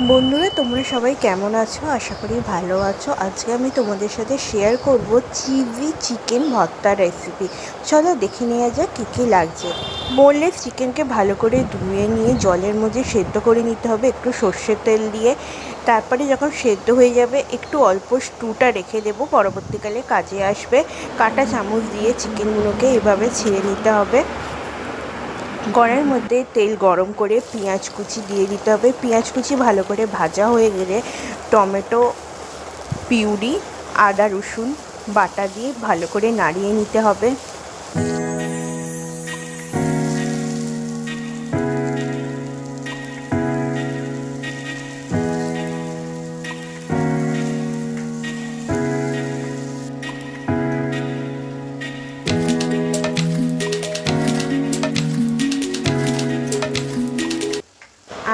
বন্ধুরা, তোমরা সবাই কেমন আছো? আশা করি ভালো আছো। আজকে আমি তোমাদের সাথে শেয়ার করব চিজি চিকেন ভর্তা রেসিপি। চলো দেখে নেওয়া যাক কী কী লাগছে। বোনলেস চিকেনকে ভালো করে ধুয়ে নিয়ে জলের মধ্যে সেদ্ধ করে নিতে হবে একটু সর্ষের তেল দিয়ে। তারপরে যখন সেদ্ধ হয়ে যাবে একটু অল্প স্টুটা রেখে দেবো, পরবর্তীকালে কাজে আসবে। কাঁটা চামচ দিয়ে চিকেনগুলোকে এভাবে ছেড়ে নিতে হবে। কড়াইয়ের মধ্যে তেল গরম করে পেঁয়াজ কুচি দিয়ে দিতে হবে। পেঁয়াজ কুচি ভালো করে ভাজা হয়ে গেলে টমেটো পিউরি, আদা রসুন বাটা দিয়ে ভালো করে নাড়িয়ে নিতে হবে।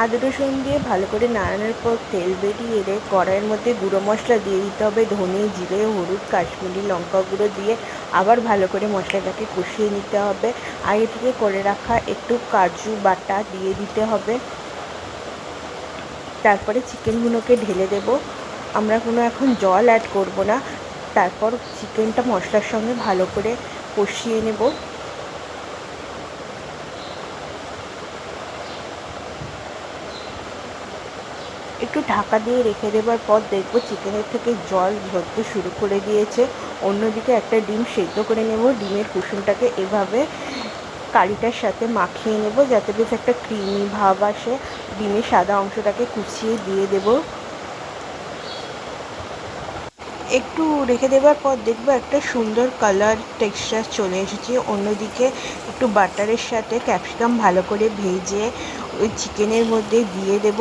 আদা রসুন দিয়ে ভালো করে নাড়ানোর পর তেল বেরিয়ে এলে কড়াইয়ের মধ্যে গুঁড়ো মশলা দিয়ে দিতে হবে। ধনে, জিরে, হলুদ, কাশ্মীরি লঙ্কা গুঁড়ো দিয়ে আবার ভালো করে মশলাটাকে কষিয়ে নিতে হবে। আগে থেকে করে রাখা একটু কাজু বাটা দিয়ে দিতে হবে। তারপরে চিকেনগুলোকে ঢেলে দেব। আমরা কোনো এখন জল অ্যাড করব না। তারপর চিকেনটা মশলার সঙ্গে ভালো করে কষিয়ে নেব। একটু ঢাকা দিয়ে রেখে দেবার পর দেখবো চিকেনের থেকে জল ঝরতে শুরু করে দিয়েছে। অন্যদিকে একটা ডিম সেদ্ধ করে নেব। ডিমের কুসুমটাকে এভাবে কারিটার সাথে মাখিয়ে নেব যাতে বেশ একটা ক্রিমি ভাব আসে। ডিমের সাদা অংশটাকে কুচিয়ে দিয়ে দেব। একটু রেখে দেবার পর দেখবো একটা সুন্দর কালার টেক্সচার চলে এসেছে। অন্যদিকে একটু বাটারের সাথে ক্যাপসিকাম ভালো করে ভেজে ওই চিকেনের মধ্যে দিয়ে দেব।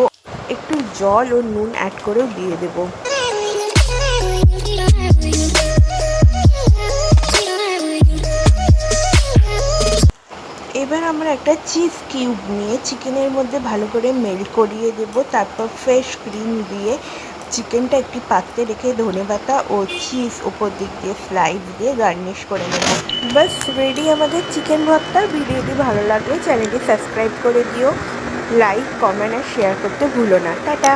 একটু জল ও নুন অ্যাড করেও দিয়ে দেব। এবার আমরা একটা চিজ কিউব নিয়ে চিকেনের মধ্যে ভালো করে মেল্ট করিয়ে দেব। তারপর ফ্রেশ ক্রিম দিয়ে চিকেনটা একটি পাত্রে রেখে ধনেপাতা ও চিজ ওপর দিক দিয়ে স্লাইস দিয়ে গার্নিশ করে নেব। বাস রেডি আমাদের চিকেন ভর্তা। ভিডিওটি ভালো লাগলে চ্যানেলটি সাবস্ক্রাইব করে দিও। লাইক, কমেন্ট আর শেয়ার করতে ভুলো না। টাটা।